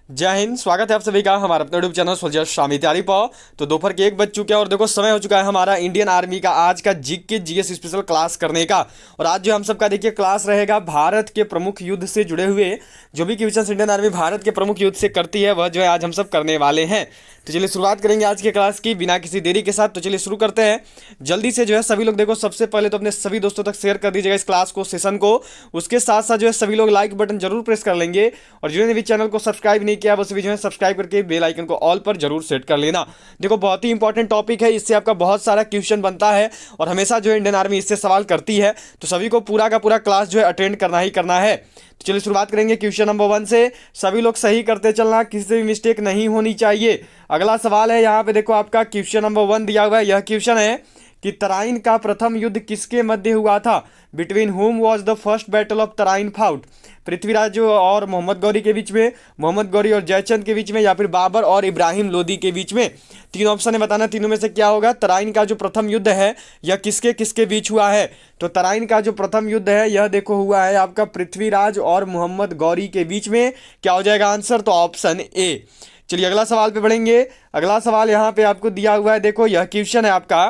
जय हिंद। स्वागत है आप सभी का हमारे अपने यूट्यूब चैनल सोल्जर शामी तैयारी पाओ। तो दोपहर के 1 बज चुके हैं और देखो समय हो चुका है हमारा इंडियन आर्मी का आज का जीके जीएस स्पेशल क्लास करने का। और आज जो हम सबका देखिए क्लास रहेगा भारत के प्रमुख युद्ध से जुड़े हुए जो भी क्वेश्चन इंडियन आर्मी भारत के प्रमुख युद्ध से करती है वह जो है आज हम सब करने वाले हैं। तो चलिए शुरुआत करेंगे आज के क्लास की बिना किसी देरी के साथ। तो चलिए शुरू करते हैं जल्दी से। जो है सभी लोग देखो सबसे पहले तो अपने सभी दोस्तों तक शेयर कर दीजिएगा इस क्लास को, सेशन को। उसके साथ साथ जो है सभी लोग लाइक बटन जरूर प्रेस कर लेंगे और जिन्होंने भी चैनल को सब्सक्राइब नहीं किया वो सभी जो है सब्सक्राइब करके बेल आइकन को ऑल पर जरूर सेट कर लेना। देखो बहुत ही इंपॉर्टेंट टॉपिक है, इससे आपका बहुत सारा क्वेश्चन बनता है और हमेशा जो है इंडियन आर्मी इससे सवाल करती है। तो सभी को पूरा का पूरा क्लास जो है अटेंड करना ही करना है। तो चलिए शुरुआत करेंगे क्वेश्चन नंबर 1 से। सभी लोग सही करते चलना, किसी से भी मिस्टेक नहीं होनी चाहिए। अगला सवाल है यहाँ पे देखो आपका क्वेश्चन नंबर 1 दिया हुआ है। यह क्वेश्चन है कि तराइन का प्रथम युद्ध किसके मध्य हुआ था? Between whom was the first battle of Tarain fought? Prithviraj और मोहम्मद गौरी के बीच में, मोहम्मद गौरी और जयचंद के बीच में, या फिर बाबर और इब्राहिम लोदी के बीच में? तीन ऑप्शन है, बताना तीनों में से क्या होगा। तराइन का जो प्रथम युद्ध है यह किसके किसके बीच हुआ है? तो तराइन का जो प्रथम युद्ध है यह देखो हुआ है आपका पृथ्वीराज और मोहम्मद गौरी के बीच में। क्या हो जाएगा आंसर? तो ऑप्शन ए। चलिए अगला सवाल पे बढ़ेंगे। अगला सवाल यहाँ पे आपको दिया हुआ है, देखो यह क्वेश्चन है आपका।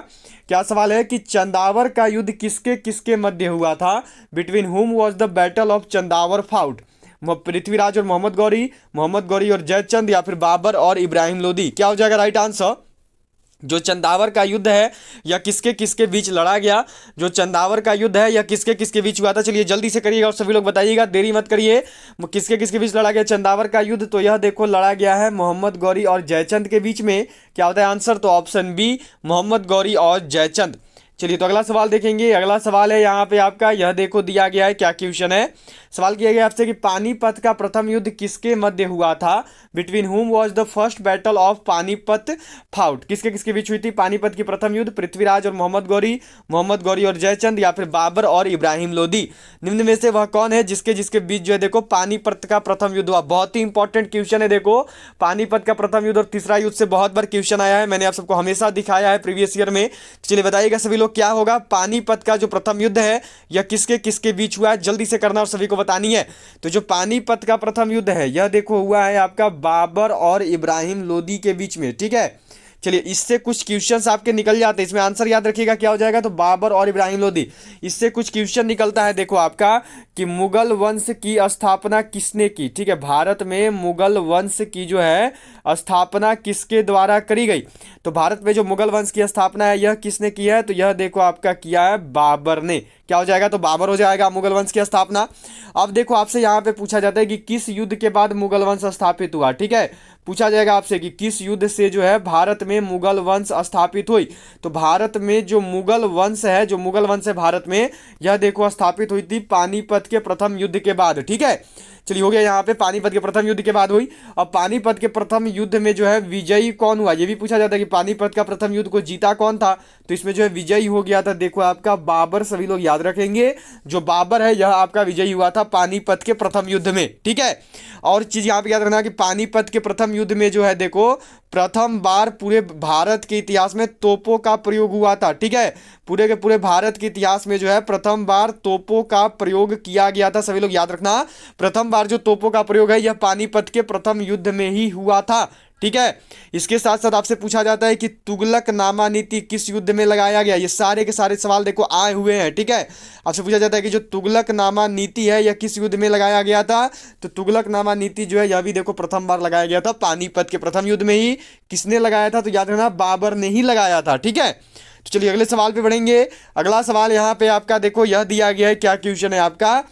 क्या सवाल है कि चंदावर का युद्ध किसके किसके मध्य हुआ था? Between whom was the battle of Chandawar fought? Prithviraj और मोहम्मद गौरी और जयचंद, या फिर बाबर और इब्राहिम लोदी? क्या हो जाएगा राइट आंसर? जो चंदावर का युद्ध है या किसके किसके बीच लड़ा गया? जो चंदावर का युद्ध है या किसके किसके बीच हुआ था? चलिए जल्दी से करिएगा और सभी लोग बताइएगा, देरी मत करिए। किसके किसके बीच लड़ा गया चंदावर का युद्ध? तो यह देखो लड़ा गया है मोहम्मद गौरी और जयचंद के बीच में। क्या होता है आंसर? तो ऑप्शन बी, मोहम्मद गौरी और जयचंद। चलिए तो अगला सवाल देखेंगे। अगला सवाल है यहाँ पे आपका, यह देखो दिया गया है। क्या क्वेश्चन है? सवाल किया गया आपसे कि पानीपत का प्रथम युद्ध किसके मध्य हुआ था? Between whom was the first battle of Panipat fought? किसके किसके बीच हुई थी पानीपत की प्रथम युद्ध? पृथ्वीराज और मोहम्मद गौरी और जयचंद, या फिर बाबर और इब्राहिम लोदी? निम्न में से वह कौन है जिसके जिसके बीच जो है देखो पानीपत का प्रथम युद्ध हुआ? बहुत ही इंपॉर्टेंट क्वेश्चन है। देखो पानीपत का प्रथम युद्ध और तीसरा युद्ध से बहुत बार क्वेश्चन आया है, मैंने आप सबको हमेशा दिखाया है प्रीवियस ईयर में। चलिए बताइएगा सभी लोग क्या होगा? पानीपत का जो प्रथम युद्ध है यह किसके किसके बीच हुआ है? जल्दी से करना और सभी को बतानी है। तो जो पानीपत का प्रथम युद्ध है यह देखो हुआ है आपका बाबर और इब्राहिम लोदी के बीच में। ठीक है, चलिए इससे कुछ क्वेश्चंस आपके निकल जाते हैं, इसमें आंसर याद रखिएगा क्या हो जाएगा। तो बाबर और इब्राहिम लोदी, इससे कुछ क्वेश्चन निकलता है देखो आपका कि मुगल वंश की स्थापना किसने की? ठीक है, भारत में मुगल वंश की जो है स्थापना किसके द्वारा करी गई? तो भारत में जो मुगल वंश की स्थापना है यह किसने की है? तो यह देखो आपका किया है बाबर ने। क्या हो जाएगा? तो बाबर हो जाएगा मुगल वंश की स्थापना। अब देखो आपसे यहाँ पे पूछा जाता है कि किस युद्ध के बाद मुगल वंश स्थापित हुआ? ठीक है, पूछा जाएगा आपसे कि किस युद्ध से जो है भारत में मुगल वंश स्थापित हुई? तो भारत में जो मुगल वंश है भारत में, यह देखो स्थापित हुई थी पानीपत के प्रथम युद्ध के बाद। ठीक है, चलिए हो गया यहाँ पे पानीपत के प्रथम युद्ध के बाद हुई। अब पानीपत के प्रथम युद्ध में जो है विजयी कौन हुआ? ये भी पूछा जाता है कि पानीपत का प्रथम युद्ध को जीता कौन था? तो इसमें जो है विजयी हो गया था देखो आपका बाबर। सभी लोग याद रखेंगे, जो बाबर है यह आपका विजयी हुआ था पानीपत के प्रथम युद्ध में। ठीक है, और चीज यहाँ पे याद रखना कि पानीपत के प्रथम युद्ध में जो है देखो प्रथम बार पूरे भारत के इतिहास में तोपों का प्रयोग हुआ था। ठीक है, पूरे के पूरे भारत के इतिहास में जो है प्रथम बार तोपों का प्रयोग किया गया था। सभी लोग याद रखना, प्रथम बार जो तोपों का प्रयोग है यह पानीपत के प्रथम युद्ध में ही हुआ था। ठीक है, इसके साथ साथ आपसे पूछा जाता है कि तुगलकनामा नीति किस युद्ध में लगाया गया? ये सारे के सारे सवाल देखो आए हुए हैं। ठीक है, आपसे पूछा जाता है कि जो तुगलकनामा नीति है यह किस युद्ध में लगाया गया था? तो तुगलकनामा नीति जो है यह भी देखो प्रथम बार लगाया गया था पानीपत के प्रथम युद्ध में ही। किसने लगाया था? तो याद रखना बाबर ने ही लगाया था। ठीक है, तो चलिए अगले सवाल पे बढ़ेंगे। अगला सवाल यहाँ पे आपका देखो यह दिया गया है। क्या क्वेश्चन है आपका?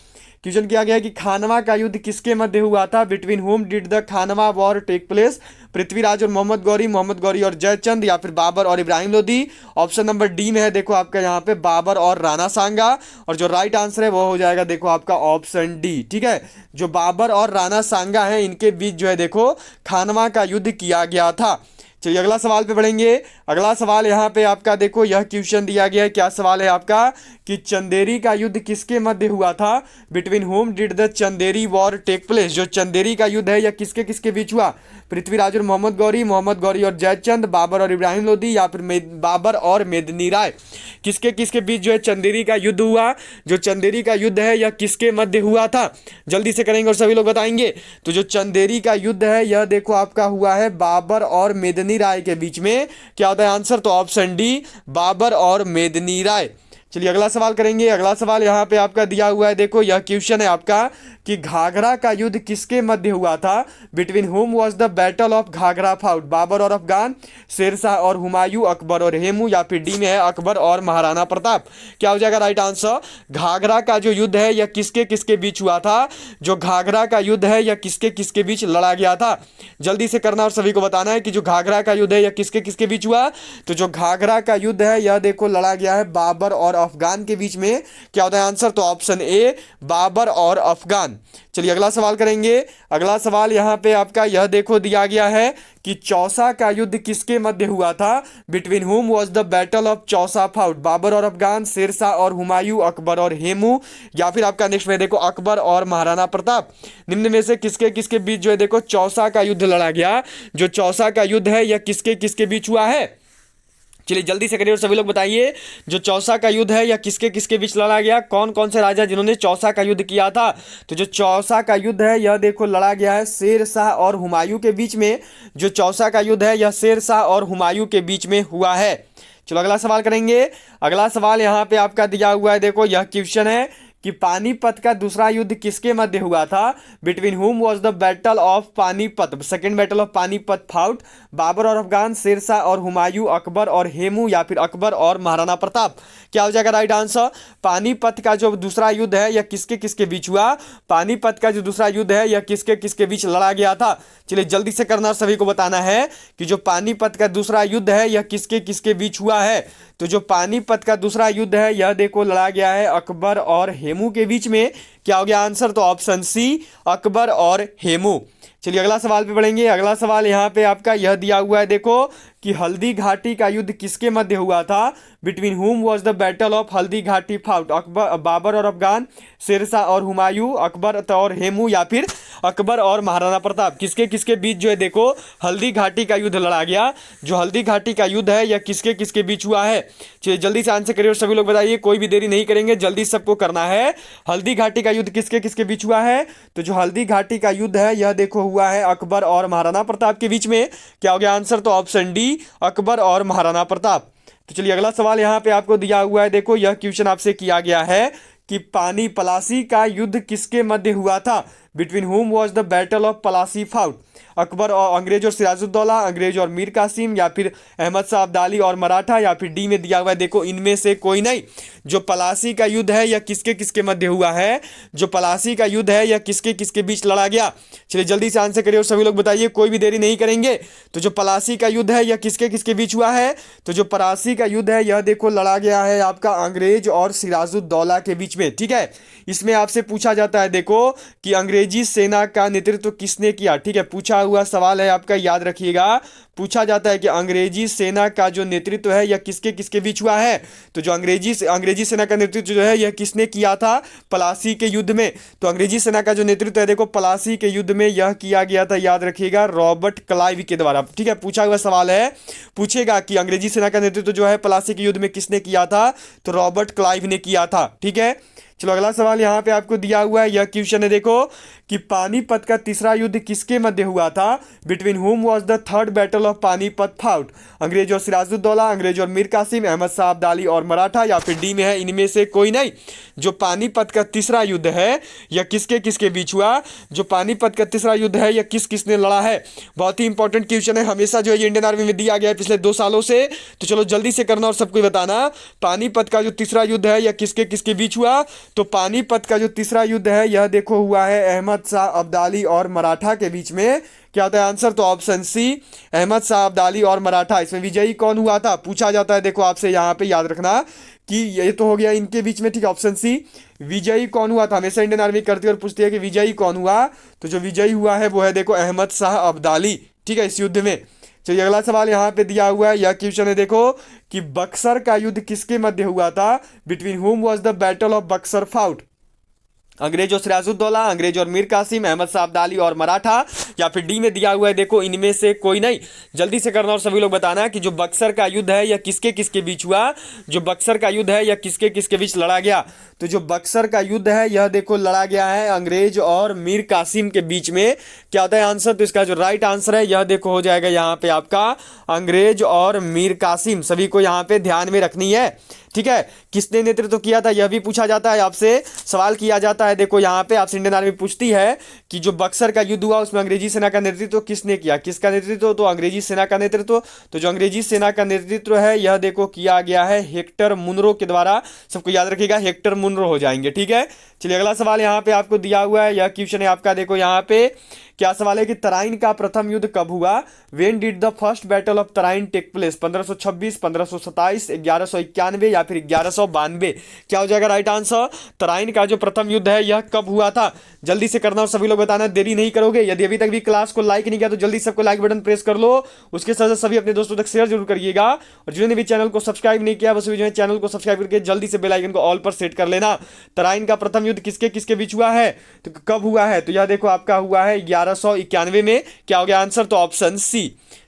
क्वेश्चन किया गया है कि खानवा का युद्ध किसके मध्य हुआ था? Between whom did the Khanwa war take place? Prithviraj और मोहम्मद गौरी और जयचंद, या फिर बाबर और Ibrahim Lodi? Option number D में है देखो आपका यहाँ पे बाबर और राणा सांगा, और जो राइट आंसर है वो हो जाएगा देखो आपका ऑप्शन डी। ठीक है, जो बाबर और राणा सांगा है इनके बीच जो है देखो खानवा का युद्ध किया गया था। चलिए अगला सवाल पे बढ़ेंगे। अगला सवाल यहाँ पे आपका देखो, यह क्वेश्चन दिया गया है, क्या सवाल है आपका कि चंदेरी का युद्ध किसके मध्य हुआ था? Between whom did the Chanderi war take place? जो चंदेरी का युद्ध है यह किसके किसके बीच हुआ? पृथ्वीराज और मोहम्मद गौरी और जयचंद, बाबर और इब्राहिम लोदी, या फिर बाबर और मेदिनी राय? किसके किसके बीच जो है चंदेरी का युद्ध हुआ? जो चंदेरी का युद्ध है यह किसके मध्य हुआ था? जल्दी से करेंगे और सभी लोग बताएंगे। तो जो चंदेरी का युद्ध है यह देखो आपका हुआ है बाबर और मेदिनी राय के बीच में। क्या होता है आंसर? तो ऑप्शन डी, बाबर और मेदिनी राय। चलिए अगला सवाल करेंगे। अगला सवाल यहाँ पे आपका दिया हुआ है, देखो यह क्वेश्चन है आपका कि घाघरा का युद्ध किसके मध्य हुआ था? Between home was the battle of Ghaghara fought? Babar और अफगान, शेरशाह और हुमायूं, अकबर और हेमू, या फिर डी में है अकबर और महाराणा प्रताप? क्या हो जाएगा राइट आंसर? घाघरा का जो युद्ध है यह किसके किसके बीच हुआ था? जो घाघरा का युद्ध है यह किसके किसके बीच लड़ा गया था? जल्दी से करना और सभी को बताना है कि जो घाघरा का युद्ध है यह किसके किसके बीच हुआ? तो जो घाघरा का युद्ध है यह देखो लड़ा गया है बाबर और अफगान के बीच में। क्या होता है आंसर? तो ऑप्शन ए, बाबर और अफगान। चलिए अगला सवाल करेंगे। अगला सवाल यहां पे आपका यह देखो दिया गया है कि चौसा का युद्ध किसके मध्य हुआ था? Between whom was the battle of Chausa fought? Babar और अफगान, शेरशाह और हुमायूं, अकबर और हेमू, या फिर आपका नेक्स्ट में देखो अकबर और महाराणा प्रताप? निम्न में से किसके किसके बीच जो है देखो चौसा का युद्ध लड़ा गया? जो चौसा का युद्ध है यह किसके किसके बीच हुआ है? चलिए जल्दी से करिए और सभी लोग बताइए, जो चौसा का युद्ध है या किसके किसके बीच लड़ा गया? कौन कौन से राजा जिन्होंने चौसा का युद्ध किया था? तो जो चौसा का युद्ध है यह देखो लड़ा गया है शेरशाह और हुमायूं के बीच में। जो चौसा का युद्ध है यह शेरशाह और हुमायूं के बीच में हुआ है। चलो अगला सवाल करेंगे। अगला सवाल यहाँ पे आपका दिया हुआ है, देखो यह क्वेश्चन है कि पानीपत का दूसरा युद्ध किसके मध्य हुआ था? Between whom was the battle of Panipat? Second battle of Panipat fought? Babar और अफगान, शेरशाह और हुमायूं, अकबर और हेमू, या फिर अकबर और महाराणा प्रताप? क्या हो जाएगा राइट आंसर? पानीपत का जो दूसरा युद्ध है यह किसके किसके बीच हुआ? पानीपत का जो दूसरा युद्ध है यह किसके किसके बीच लड़ा गया था? चलिए जल्दी से करना, सभी को बताना है कि जो पानीपत का दूसरा युद्ध है यह किसके किसके बीच हुआ है? तो जो पानीपत का दूसरा युद्ध है यह देखो लड़ा गया है अकबर और हेमू के बीच में। क्या हो गया आंसर? तो ऑप्शन सी, अकबर और हेमू। चलिए अगला सवाल पे बढ़ेंगे। अगला सवाल यहाँ पे आपका यह दिया हुआ है, देखो कि हल्दी घाटी का युद्ध किसके मध्य हुआ था? Between whom was the battle of Haldi Ghati fought? Babar और अफगान, शेरशाह और हुमायूं, अकबर और हेमू, या फिर अकबर और महाराणा प्रताप? किसके किसके बीच जो है देखो हल्दी घाटी का युद्ध लड़ा गया? जो हल्दी घाटी का युद्ध है यह किसके किसके बीच हुआ है? चलिए जल्दी से आंसर करिए और सभी लोग बताइए, कोई भी देरी नहीं करेंगे, जल्दी सबको करना है। हल्दी घाटी का युद्ध किसके किसके बीच हुआ है? तो जो हल्दी घाटी का युद्ध है यह देखो हुआ है अकबर और महाराणा प्रताप के बीच में। क्या हो गया आंसर? तो ऑप्शन डी, अकबर और महाराणा प्रताप। तो चलिए अगला सवाल यहाँ पे आपको दिया हुआ है, देखो यह क्वेश्चन आपसे किया गया है कि पानी पलासी का युद्ध किसके मध्य हुआ था? Between whom was the battle of Plassey fought? Akbar और अंग्रेज और सिराजुद्दौला, अंग्रेज और मीर कासिम, या फिर अहमद शाह अब्दाली और मराठा, या फिर डी में दिया हुआ है देखो इनमें से कोई नहीं। जो पलासी का युद्ध है यह किसके किसके मध्य हुआ है? जो पलासी का युद्ध है यह किसके किसके बीच लड़ा गया? चलिए जल्दी से आंसर करिए और सभी लोग बताइए, कोई भी देरी नहीं करेंगे। तो जो पलासी का युद्ध है यह किसके किसके बीच हुआ है? तो जो पलासी का युद्ध है यह देखो लड़ा गया है आपका अंग्रेज और सिराजुद्दौला के बीच में। ठीक है, इसमें आपसे पूछा जाता है देखो कि अंग्रेजी सेना का नेतृत्व किसने किया? ठीक है, पूछा हुआ सवाल है आपका, याद रखिएगा। पूछा जाता है कि अंग्रेजी सेना का जो नेतृत्व है यह किसके किसके बीच हुआ है? तो जो अंग्रेजी सेना का नेतृत्व जो है यह किसने किया था पलासी के युद्ध में? तो अंग्रेजी सेना का जो नेतृत्व है देखो पलासी के युद्ध में यह किया गया था, याद रखिएगा, रॉबर्ट क्लाइव के द्वारा। ठीक है, पूछा हुआ सवाल है, पूछेगा कि अंग्रेजी सेना का नेतृत्व जो है पलासी के युद्ध में किसने किया था? तो रॉबर्ट क्लाइव ने किया था। ठीक है, चलो अगला सवाल यहाँ पे आपको दिया हुआ है, यह क्वेश्चन है देखो कि पानीपत का तीसरा युद्ध किसके मध्य हुआ था? Between whom was the third battle of Panipat fought? अंग्रेज और सिराजुद्दौला, अंग्रेज और मीर कासिम, अहमद शाह अब्दाली और मराठा, या फिर डी में है इनमें से कोई नहीं। जो पानीपत का तीसरा युद्ध है यह किसके किसके बीच हुआ? जो पानीपत का तीसरा युद्ध है यह किस किसने लड़ा है? बहुत ही इंपॉर्टेंट क्वेश्चन है, हमेशा जो है इंडियन आर्मी में दिया गया है पिछले 2 सालों से। तो चलो जल्दी से करना और सबको बताना, पानीपत का जो तीसरा युद्ध है यह किसके किसके बीच हुआ? तो पानीपत का जो तीसरा युद्ध है यह देखो हुआ है अहमद शाह अब्दाली और मराठा के बीच में। क्या होता है आंसर? तो ऑप्शन सी, अहमद शाह अब्दाली और मराठा। इसमें विजयी कौन हुआ था पूछा जाता है, देखो आपसे यहाँ पे याद रखना कि ये तो हो गया इनके बीच में। ठीक है, ऑप्शन सी, विजयी कौन हुआ था? हमेशा इंडियन आर्मी करती है और पूछती है कि विजयी कौन हुआ? तो जो विजयी हुआ है वो है देखो अहमद शाह अब्दाली। ठीक है, इस युद्ध में। चलिए अगला सवाल यहाँ पे दिया हुआ है, यह क्वेश्चन है देखो कि बक्सर का युद्ध किसके मध्य हुआ था, बिटवीन हुम was the battle of Buxar fought, अंग्रेज और सिराजुद्दौला, अंग्रेज और मीर कासिम, अहमद शाह अब्दाली और मराठा, या फिर डी में दिया हुआ है देखो इनमें से कोई नहीं। जल्दी से करना और सभी लोग बताना कि जो बक्सर का युद्ध है यह किसके किसके बीच हुआ, जो बक्सर का युद्ध है यह किसके किसके बीच लड़ा गया। तो जो बक्सर का युद्ध है यह देखो लड़ा गया है अंग्रेज और मीर कासिम के बीच में। क्या होता है आंसर, तो इसका जो राइट आंसर है यह देखो हो जाएगा यहाँ पे आपका अंग्रेज और मीर कासिम। सभी को यहाँ पे ध्यान में रखनी है, ठीक है। किसने नेतृत्व किया था यह भी पूछा जाता है आपसे, सवाल किया जाता है। देखो यहाँ पे आपसे इंडियन आर्मी पूछती है कि जो बक्सर का युद्ध हुआ उसमें अंग्रेजी सेना का नेतृत्व किसने किया, किसका नेतृत्व, तो अंग्रेजी सेना का नेतृत्व। तो जो अंग्रेजी सेना का नेतृत्व है यह देखो किया गया है हेक्टर मुनरो के द्वारा। सबको याद रखिएगा हेक्टर मुनरो हो जाएंगे, ठीक है। चलिए अगला सवाल यहाँ पे आपको दिया हुआ है, यह क्वेश्चन है आपका। देखो यहाँ पे क्या सवाल है कि तराइन का प्रथम युद्ध कब हुआ, when did the first battle of Tarain take place, 1526, 1527, 1191 या फिर 1192। क्या हो जाएगा राइट आंसर, तराइन का जो प्रथम युद्ध है यह कब हुआ था। जल्दी से करना और सभी लोग बताना, देरी नहीं करोगे। यदि अभी तक भी क्लास को लाइक नहीं किया तो जल्दी सबको लाइक बटन प्रेस कर लो, उसके साथ सभी अपने दोस्तों तक शेयर जरूर करिएगा। और जिन्होंने भी चैनल को सब्सक्राइब नहीं किया बस जो है चैनल को सब्सक्राइब करके जल्दी से बेल आइकन को ऑल पर सेट कर लेना। तराइन का प्रथम युद्ध किसके किसके बीच हुआ है, तो कब हुआ है, तो यह देखो आपका हुआ है 1191 में। क्या हो गया आंसर, तो ऑप्शन सी।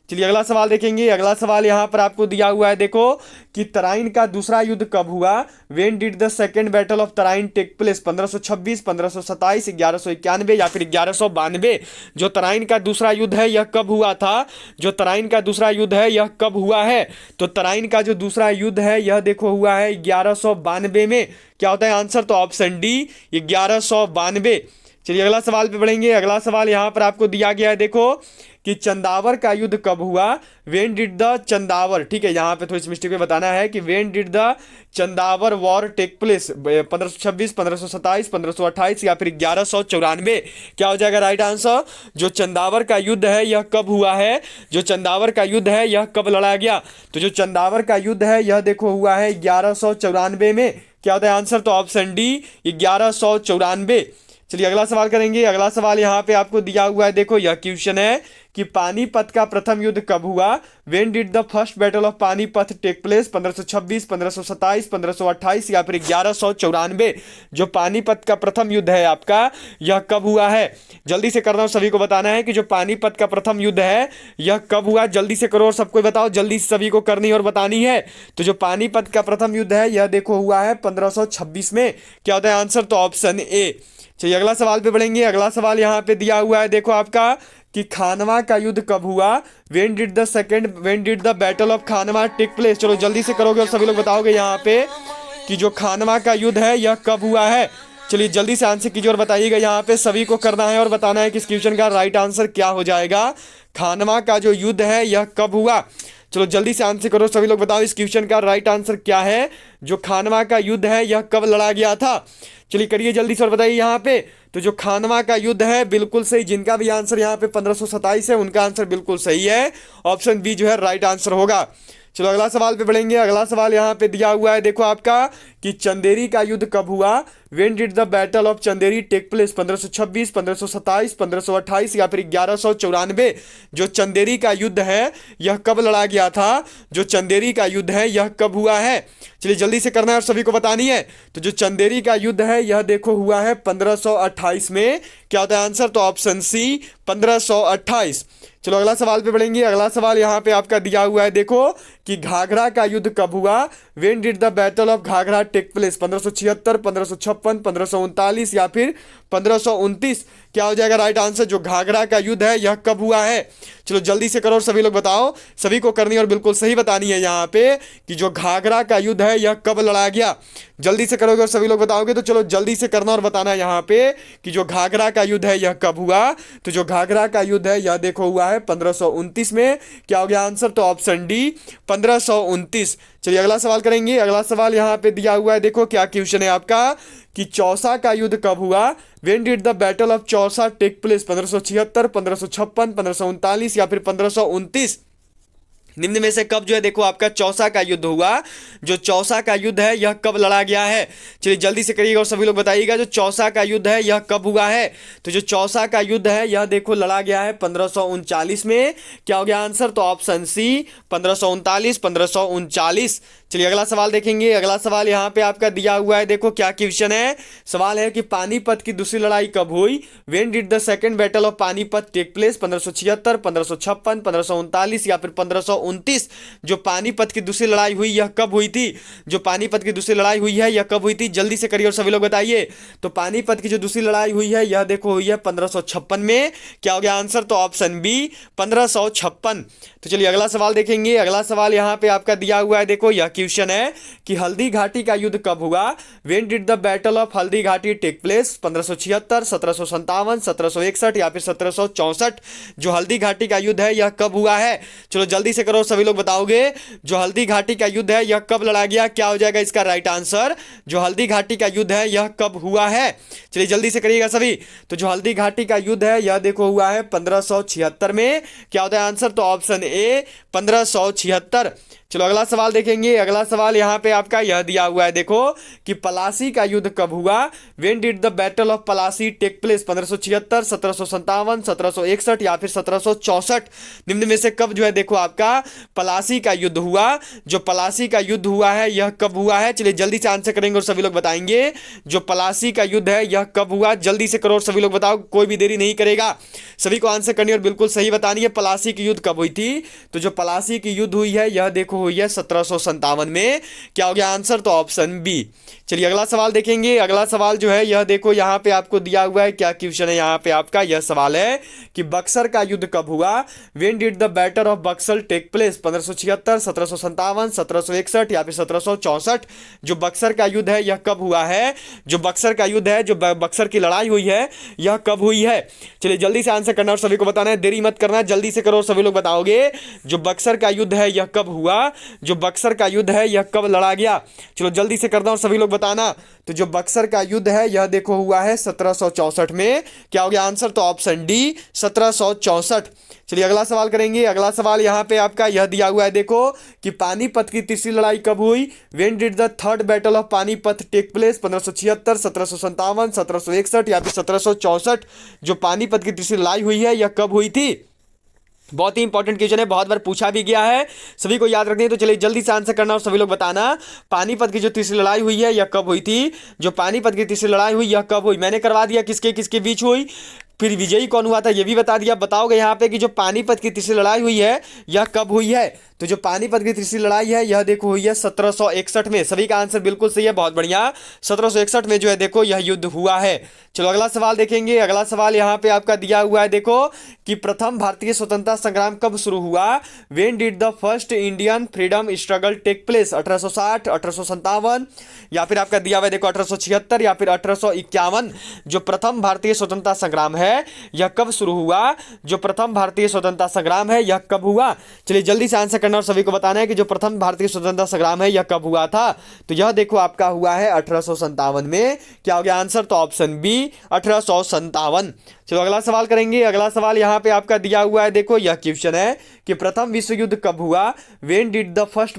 चलिए अगला सवाल देखेंगे। अगला सवाल यहां पर आपको दिया हुआ है देखो कि तराइन का दूसरा युद्ध कब हुआ, when did the second battle of Tarain take place, 1526, 1527, 1191 या फिर 1192। जो तराइन का दूसरा युद्ध है यह कब हुआ था, जो तराइन का दूसरा युद्ध है यह कब हुआ है, तो तराइन का जो दूसरा युद्ध है यह देखो हुआ है 1192 में। क्या होता है आंसर, तो ऑप्शन डी 1192। चलिए अगला सवाल पे बढ़ेंगे। अगला सवाल यहां पर आपको दिया गया है देखो कि चंदावर का युद्ध कब हुआ, वेन डिड द चंदावर, ठीक है यहाँ पे थोड़ी सी मिस्टेक में बताना है कि when did the Chandawar war take place, 1526, 1527, 1528 या फिर 1194। क्या हो जाएगा राइट आंसर, जो चंदावर का युद्ध है यह कब हुआ है, जो चंदावर का युद्ध है यह कब लड़ा गया, तो जो चंदावर का युद्ध है यह देखो हुआ है 1194 में। क्या होता है आंसर, तो ऑप्शन डी 1194। चलिए अगला सवाल करेंगे। अगला सवाल यहाँ पे आपको दिया हुआ है देखो, यह क्वेश्चन है कि पानीपत का प्रथम युद्ध कब हुआ, when did the first battle of Panipat take place, 1526, 1527, 1528 या फिर 1194। जो पानीपत का प्रथम युद्ध है आपका यह कब हुआ है, जल्दी से करना और सभी को बताना है कि जो पानीपत का प्रथम युद्ध है यह कब हुआ। जल्दी से करो और सबको बताओ, जल्दी से सभी को करनी और बतानी है। तो जो पानीपत का प्रथम युद्ध है यह देखो हुआ है 1526 में। क्या होता है आंसर, तो ऑप्शन ए। चलिए अगला सवाल पे बढ़ेंगे। अगला सवाल यहाँ पे दिया हुआ है देखो आपका कि खानवा का युद्ध कब हुआ, when did the battle of Khanwa take place. चलो जल्दी से करोगे और सभी लोग बताओगे यहाँ पे कि जो खानवा का युद्ध है यह कब हुआ है। चलिए जल्दी से आंसर कीजिए और बताइएगा, यहाँ पे सभी को करना है और बताना है कि इस क्वेश्चन का राइट आंसर क्या हो जाएगा। खानवा का जो युद्ध है यह कब हुआ, चलो जल्दी से आंसर करो सभी लोग बताओ इस क्वेश्चन का राइट आंसर क्या है। जो खानवा का युद्ध है यह कब लड़ा गया था, चलिए करिए जल्दी से और बताइए यहाँ पे। तो जो खानवा का युद्ध है बिल्कुल सही, जिनका भी आंसर यहाँ पे 1527 है उनका आंसर बिल्कुल सही है, ऑप्शन बी जो है राइट आंसर होगा। चलो अगला सवाल पे बढ़ेंगे। अगला सवाल यहाँ पे दिया हुआ है देखो आपका कि चंदेरी का युद्ध कब हुआ, when did the battle of Chanderi take place, 1526, 1527, 1528 या फिर 1194। जो चंदेरी का युद्ध है यह कब लड़ा गया था, जो चंदेरी का युद्ध है यह कब हुआ है। चलिए जल्दी से करना है और सभी को बतानी है। तो जो चंदेरी का युद्ध है यह देखो हुआ है 1528 में। क्या होता है आंसर, तो ऑप्शन सी 1528। चलो अगला सवाल पे बढ़ेंगे। अगला सवाल यहाँ पे आपका दिया हुआ है देखो कि घाघरा का युद्ध कब हुआ, when did the battle of Ghaghra take place, 1576, 1556, 1539 या फिर 1529। क्या हो जाएगा राइट आंसर, जो घाघरा का युद्ध है यह कब हुआ है। चलो जल्दी से करो और सभी लोग बताओ, सभी को करनी और बिल्कुल सही बतानी है यहाँ पे कि जो घाघरा का युद्ध है यह कब लड़ा गया। जल्दी से करोगे और सभी लोग बताओगे, तो चलो जल्दी से करना और बताना है यहाँ पे कि जो घाघरा का युद्ध है यह कब हुआ। तो जो घाघरा का युद्ध है यह देखो हुआ है 1529 में। क्या हो गया आंसर, तो ऑप्शन डी 1529। चलिए अगला सवाल करेंगे। अगला सवाल यहाँ पे दिया हुआ है देखो, क्या क्वेश्चन है आपका कि चौसा का युद्ध कब हुआ, when did the battle of Chausa take place, 1576, 1556, 1539 या फिर 1529। निम्न में से कब जो है देखो आपका चौसा का युद्ध हुआ। जो चौसा का युद्ध है यह कब लड़ा गया है, चलिए जल्दी से करिएगा और सभी लोग बताइएगा। जो चौसा का युद्ध है यह कब हुआ है, तो जो चौसा का युद्ध है यह देखो लड़ा गया है 1539 में। क्या हो गया आंसर, तो ऑप्शन सी 1539, 1539। चलिए अगला सवाल देखेंगे। अगला सवाल यहाँ पे आपका दिया हुआ है, देखो क्या क्वेश्चन है। सवाल है कि पानीपत की दूसरी लड़ाई कब हुई। When did the second battle of Panipat take place, 1576, 1556, 1539 या फिर 1529। जो पानीपत की दूसरी लड़ाई हुई यह कब हुई थी, जो पानीपत की दूसरी लड़ाई हुई है यह कब हुई थी, जल्दी से करिए और सभी लोग बताइए। तो पानीपत की जो दूसरी लड़ाई हुई है यह देखो हुई है 1556 में। क्या हो गया आंसर, तो ऑप्शन बी 1556। तो चलिए अगला सवाल देखेंगे। अगला सवाल यहाँ पे आपका दिया हुआ है, देखो यह क्वेश्चन है कि हल्दी घाटी का युद्ध कब हुआ। When did the battle of Haldi Ghati take place, 1576, 1757, 1761 या फिर 1764। जो हल्दी घाटी का युद्ध है यह कब हुआ है, चलो जल्दी से करो सभी लोग बताओगे। जो हल्दी घाटी का युद्ध है यह कब लड़ा गया, क्या हो जाएगा इसका राइट आंसर। जो हल्दी घाटी का युद्ध है यह कब हुआ है, चलिए जल्दी से करिएगा सभी। तो जो हल्दी घाटी का युद्ध है यह देखो हुआ है 1576 में। क्या होता है आंसर, तो ऑप्शन ए 1576। चलो अगला सवाल देखेंगे। अगला सवाल यहाँ पे आपका यह दिया हुआ है, देखो कि पलासी का युद्ध कब हुआ। When did the battle of Plassey take place, 1576, 1757, 1761 या फिर 1764। निम्न में से कब जो है देखो आपका पलासी का युद्ध हुआ। जो पलासी का युद्ध हुआ है यह कब हुआ है, चलिए जल्दी से आंसर करेंगे और सभी लोग बताएंगे। जो पलासी का युद्ध है यह कब हुआ, जल्दी से करो और सभी लोग बताओ, कोई भी देरी नहीं करेगा, सभी को आंसर करनी और बिल्कुल सही बतानी है। पलासी की युद्ध कब हुई थी, तो जो पलासी की युद्ध हुई है यह देखो हुई है 1757 में। क्या हो गया आंसर, तो ऑप्शन बी। चलिए अगला सवाल देखेंगे। अगला सवाल जो है यह देखो यहाँ पे आपको दिया हुआ है, क्या क्वेश्चन है यहाँ पे आपका। यह सवाल है कि बक्सर का युद्ध कब हुआ। When did the battle of Buxar take place, 1576, 1757, 1761 या फिर 1764। जो बक्सर का युद्ध है यह कब हुआ है। जो बक्सर का युद्ध है, जो बक्सर की लड़ाई हुई है यह कब हुई है, चलिए जल्दी से आंसर करना और सभी को बताना है, देरी मत करना, जल्दी से करो सभी लोग बताओगे। जो बक्सर का युद्ध है यह कब हुआ, जो बक्सर का युद्ध है यह कब लड़ा गया, चलो जल्दी से करना और सभी लोग बताना। तो जो बक्सर का युद्ध है यह देखो हुआ है 1764 में। क्या हो गया आंसर, तो ऑप्शन डी 1764। चलिए अगला सवाल करेंगे। अगला सवाल यहाँ पे आपका यह दिया हुआ है, देखो कि पानीपत की तीसरी लड़ाई कब हुई। When did the third battle of Panipat take place, 1576, 1757, 1761 या फिर 1764। जो पानीपत की तीसरी लड़ाई हुई है यह कब हुई थी। बहुत ही इंपॉर्टेंट क्वेश्चन है, बहुत बार पूछा भी गया है, सभी को याद रखनी है। तो चलिए जल्दी से आंसर करना और सभी लोग बताना। पानीपत की जो तीसरी लड़ाई हुई है यह कब हुई थी। जो पानीपत की तीसरी लड़ाई हुई यह कब हुई, मैंने करवा दिया किसके किसके बीच हुई, फिर विजयी कौन हुआ था यह भी बता दिया। बताओगे यहाँ पे कि जो पानीपत की तीसरी लड़ाई हुई है यह कब हुई है। तो जो पानीपत की तीसरी लड़ाई है यह देखो हुई है 1761 में। सभी का आंसर बिल्कुल सही है, बहुत बढ़िया। 1761 में जो है देखो यह युद्ध हुआ है। चलो अगला सवाल देखेंगे। अगला सवाल यहाँ पे आपका दिया हुआ है, देखो कि प्रथम भारतीय स्वतंत्रता संग्राम कब शुरू हुआ। When did the first Indian freedom struggle take place, 1860, 1857 या फिर आपका दिया हुआ है देखो 1876 या फिर 1851। जो प्रथम भारतीय स्वतंत्रता संग्राम है यह कब शुरू हुआ। जो प्रथम भारतीय स्वतंत्रता संग्राम है यह कब हुआ, चलिए जल्दी से आंसर करना और सभी को बताना है कि जो प्रथम भारतीय स्वतंत्रता संग्राम है यह कब हुआ था। तो यह देखो आपका हुआ है 1857 में। क्या हो गया आंसर, तो ऑप्शन बी 1857। चलो अगला सवाल करेंगे। अगला सवाल यहाँ पे आपका दिया हुआ है, देखो यह क्वेश्चन है कि प्रथम विश्व युद्ध कब हुआ। When did the first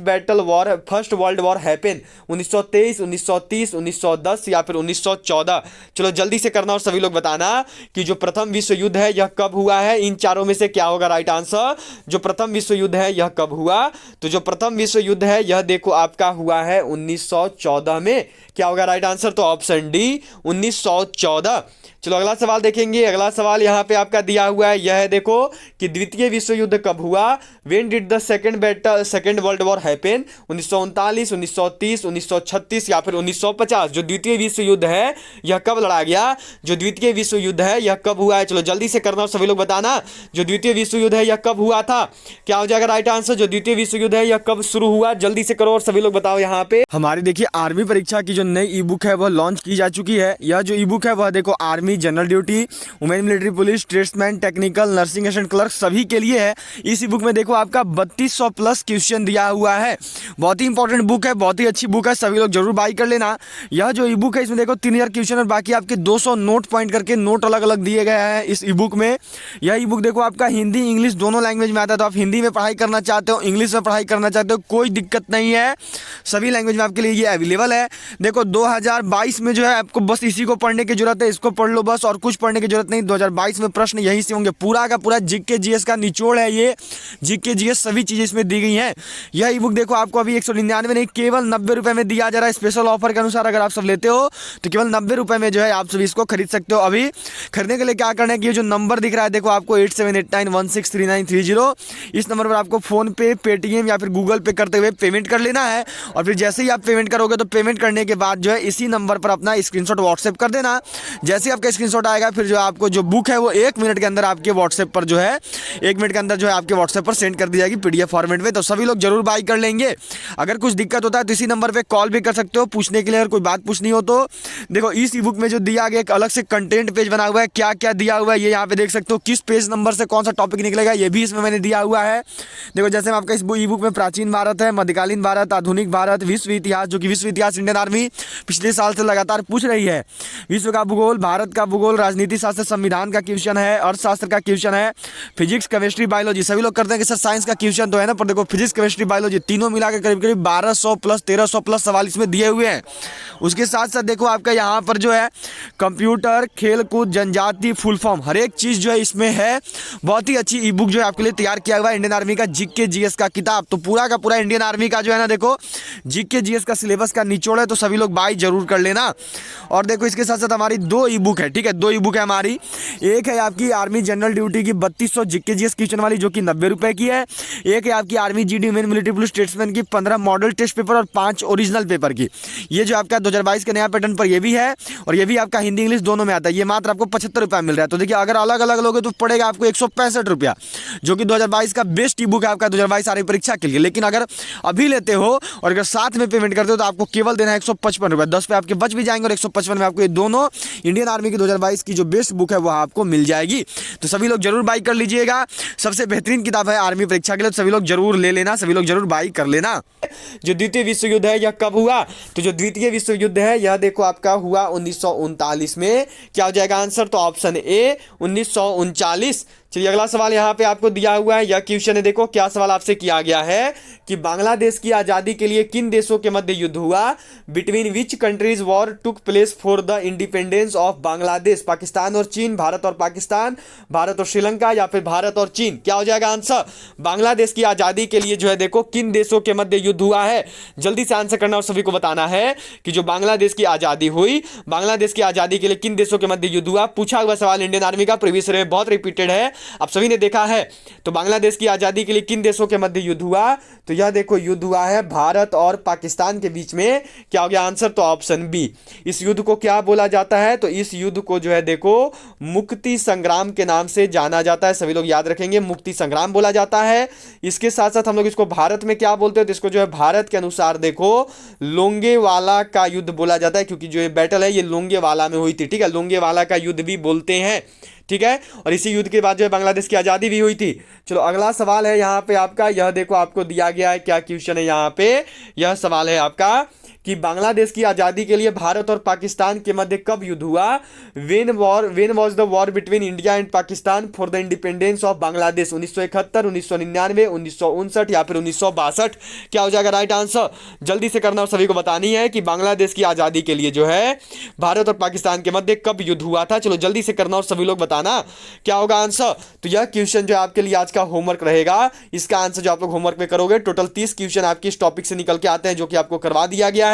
world war happen, 1923, 1930, 1910 या फिर 1914। चलो जल्दी से करना और सभी लोग बताना कि जो प्रथम विश्व युद्ध है यह कब हुआ है। इन चारों में से क्या होगा राइट आंसर। जो प्रथम विश्व युद्ध है यह कब हुआ, तो जो प्रथम विश्व युद्ध है यह देखो आपका हुआ है 1914 में। क्या होगा राइट आंसर, तो ऑप्शन डी 1914। चलो अगला सवाल देखेंगे। अगला सवाल यहाँ पे आपका दिया हुआ है, यह है देखो कि द्वितीय विश्व युद्ध कब हुआ। When did the second world war happen, 1939, 1930, 1936 या फिर 1950। जो द्वितीय विश्व युद्ध है यह कब लड़ा गया। जो द्वितीय विश्व युद्ध है यह कब हुआ है, चलो जल्दी से करना और सभी लोग बताना। जो द्वितीय विश्व युद्ध है यह कब हुआ था, क्या हो जाएगा राइट आंसर। जो द्वितीय विश्व युद्ध है यह कब शुरू हुआ, जल्दी से करो और सभी लोग बताओ। यहाँ पे हमारी देखिए आर्मी परीक्षा की जो नई ई बुक है वह लॉन्च की जा चुकी है। यह जो ई बुक है वह देखो army army, general duty, women military police, tradesman, technical, nursing assistant clerk सभी के लिए है। इस ई बुक में देखो आपका 3200 प्लस क्वेश्चन दिया हुआ है। बहुत ही इंपॉर्टेंट बुक है, बहुत ही अच्छी बुक है, सभी लोग जरूर बाई कर लेना। यह जो ई बुक है इसमें देखो 3000 क्वेश्चन और बाकी आपके 200 नोट पॉइंट करके नोट अलग अलग दिए गए हैं इस ई बुक में। यह ई बुक देखो आपका हिंदी इंग्लिश दोनों लैंग्वेज में आता है, तो आप हिंदी में पढ़ाई करना चाहते हो, इंग्लिश में पढ़ाई करना चाहते हो, कोई दिक्कत नहीं है, सभी लैंग्वेज में आपके लिए ये अवेलेबल है। देखो 2022 में जो है आपको बस इसी को पढ़ने की जरूरत है, इसको पढ़ लो बस, और कुछ पढ़ने की जरूरत नहीं। 2022 में प्रश्न यहीं से होंगे, पूरा का पूरा जीके जीएस का निचोड़ है ये, जीके जीएस सभी चीजें इसमें दी गई हैं। यह ई बुक देखो आपको अभी 199 नहीं केवल 90 रुपए में दिया जा रहा है। स्पेशल ऑफर के अनुसार अगर आप सब लेते हो तो केवल 90 रुपए में जो है आप सब इसको खरीद सकते हो। अभी खरीदने के लिए क्या करना है कि ये जो नंबर दिख रहा है देखो आपको 8789163930, इस नंबर पर आपको फोन पे, पेटीएम या फिर गूगल पे करते हुए पेमेंट कर लेना है। और फिर जैसे ही आप पेमेंट करोगे तो पेमेंट करने के बाद जो है इसी नंबर पर अपना स्क्रीनशॉट व्हाट्सएप कर देना। जैसे ही आपका स्क्रीनशॉट आएगा फिर जो आपको जो बुक है वो 1 मिनट के अंदर आपके व्हाट्सएप पर जो है 1 मिनट के अंदर जो है आपके व्हाट्सएप पर सेंड कर दी जाएगी पीडीएफ फॉर्मेट में। तो सभी लोग जरूर बाई कर लेंगे। अगर कुछ दिक्कत होता है तो इसी नंबर पे कॉल भी कर सकते हो पूछने के लिए, अगर कोई बात पूछनी हो तो। देखो इस ई बुक में जो दिया गया एक अलग से कंटेंट पेज बना हुआ है, क्या क्या दिया हुआ है ये यहाँ पे देख सकते हो, किस पेज नंबर से कौन सा टॉपिक निकलेगा ये भी इसमें मैंने दिया हुआ है। देखो जैसे हम आपका इस ई बुक में प्राचीन भारत है, मध्यकालीन भारत, आधुनिक भारत, विश्व इतिहास, जो कि विश्व इतिहास इंडियन आर्मी पिछले साल से लगातार पूछ रही है, विश्व का भूगोल, भारत का भूगोल, राजनीति शास्त्र, संविधान का क्वेश्चन है, अर्थशास्त्र का क्वेश्चन है, फिजिक्स, केमिस्ट्री, बायोलॉजी। सभी लोग करते हैं कि सर साइंस का क्वेश्चन तो है ना, पर देखो फिजिक्स, केमिस्ट्री, बायोलॉजी तीनों मिलाकर करीब करीब 1200 प्लस 1300 प्लस सवाल इसमें दिए हुए हैं। उसके साथ साथ देखो आपका यहाँ पर जो है कंप्यूटर, खेलकूद, जनजाति, फुल फॉर्म हर एक चीज जो है इसमें है। बहुत ही अच्छी ई बुक जो है आपके लिए तैयार किया हुआ है इंडियन आर्मी का जीके जीएस का किताब। तो पूरा का पूरा इंडियन आर्मी का जो है ना देखो जीके जीएस का सिलेबस का निचोड़ है, तो सभी लोग बाई जरूर कर लेना। और देखो इसके साथ साथ हमारी 2 ई बुक है, ठीक है, 2 ई बुक है हमारी। एक है आपकी आर्मी जनरल ड्यूटी की 3200 जीके जीएस क्वेश्चन वाली जो कि 90 रुपए की है। एक है आपकी army GD main military police statesman की 15 मॉडल टेस्ट पेपर और 5 ओरिजिनल पेपर की। ये जो आपका 2022 के नया पैटर्न पर ये भी है, और ये भी आपका हिंदी इंग्लिश दोनों में आता है। ये मात्र आपको 75 रुपया मिल रहा है। तो देखिए अगर अलग अलग लोगे तो पड़ेगा आपको 165 रुपया, जो कि 2022 का बेस्ट ई बुक है आपका 2022 आर्मी परीक्षा के लिए। लेकिन अगर अभी लेते हो और अगर साथ में पेमेंट करते हो तो आपको केवल देना है 155 रुपया, 10 पे आपके बच भी जाएंगे और 155 में आपको ये दोनों इंडियन आर्मी की 2022 की जो बेस्ट बुक है वो आपको मिल जाएगी। तो सभी लोग जरूर बाई कर लीजिएगा, सबसे बेहतरीन किताब है आर्मी परीक्षा के लिए, तो सभी लोग जरूर ले लेना, सभी लोग जरूर बाई कर लेना। जो द्वितीय विश्व युद्ध है यह कब हुआ, तो जो द्वितीय विश्व युद्ध है यह देखो आपका हुआ 1939 में। क्या हो जाएगा आंसर, तो ऑप्शन ए 1939। चलिए अगला सवाल यहाँ पे आपको दिया हुआ है, यह क्वेश्चन है, देखो क्या सवाल आपसे किया गया है कि बांग्लादेश की आजादी के लिए किन देशों के मध्य युद्ध हुआ, between which countries war took place for the independence of Bangladesh, Pakistan और चीन, भारत और पाकिस्तान, भारत और श्रीलंका, या फिर भारत और चीन। क्या हो जाएगा आंसर, बांग्लादेश की आजादी के लिए जो है देखो किन देशों के मध्य युद्ध हुआ है। जल्दी से आंसर करना और सभी को बताना है कि जो बांग्लादेश की आजादी हुई, बांग्लादेश की आजादी के लिए किन देशों के मध्य युद्ध हुआ। पूछा हुआ सवाल इंडियन आर्मी का, प्रीवियस ईयर में बहुत रिपीटेड है, आप सभी ने देखा है। तो बांग्लादेश की आजादी के लिए किन देशों के मध्य युद्ध हुआ, तो यह देखो युद्ध हुआ है भारत और पाकिस्तान के बीच में। क्या हो गया आंसर, तो ऑप्शन बी। इस युद्ध को क्या बोला जाता है, तो इस युद्ध को जो है देखो मुक्ति संग्राम के नाम से जाना जाता है, सभी लोग याद रखेंगे, मुक्ति संग्राम बोला जाता है। इसके साथ साथ हम लोग इसको भारत में क्या बोलते हैं, तो इसको जो है भारत के अनुसार देखो लोंगेवाला का युद्ध बोला जाता है, क्योंकि जो ये बैटल है ये लोंगेवाला में हुई थी, ठीक है, लोंगेवाला का युद्ध भी बोलते हैं, ठीक है। और इसी युद्ध के बाद जो है बांग्लादेश की आजादी भी हुई थी। चलो अगला सवाल है यहाँ पे आपका, यह देखो आपको दिया गया है, क्या क्वेश्चन है यहाँ पे, यह सवाल है आपका कि बांग्लादेश की आजादी के लिए भारत और पाकिस्तान के मध्य कब युद्ध हुआ, when was the war between India and Pakistan for the independence of Bangladesh, 1971, 1999, 1959 या फिर 1962। क्या हो जाएगा राइट आंसर, जल्दी से करना और सभी को बतानी है कि बांग्लादेश की आजादी के लिए जो है भारत और पाकिस्तान के मध्य कब युद्ध हुआ था। चलो जल्दी से करना और सभी लोग बताना क्या होगा आंसर। तो यह क्वेश्चन जो आपके लिए आज का होमवर्क रहेगा, इसका आंसर जो आप लोग होमवर्क में करोगे, टोटल 30 क्वेश्चन आपके इस टॉपिक से निकल के आते हैं, जो कि आपको करवा दिया गया है।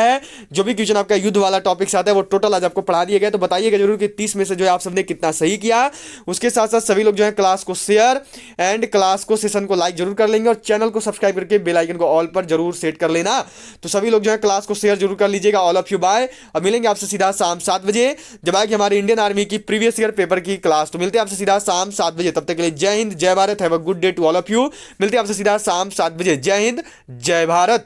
जो भी क्वेश्चन आपका युद्ध वाला टॉपिक से आता है वो टोटल आज आपको पढ़ा दिया गया। तो बताइएगा जरूर कि 30 में से जो है आप सबने कितना सही किया। उसके साथ साथ सभी लोग जो है क्लास को शेयर एंड क्लास को सेशन को लाइक जरूर कर लेंगे, और चैनल को सब्सक्राइब करके बेल आइकन को ऑल पर जरूर सेट कर लेना। तो सभी लोग जो है क्लास को शेयर जरूर कर लीजिएगा। All of you bye. अब मिलेंगे आपसे सीधा शाम 7 बजे, जब आएगी हमारी इंडियन आर्मी की प्रीवियस ईयर पेपर की क्लास। तो मिलते हैं आपसे सीधा शाम 7 बजे, तब तक के लिए जय हिंद जय Bharat, have a good day to all of you. मिलते हैं आपसे सीधा शाम 7 बजे, जय हिंद जय भारत।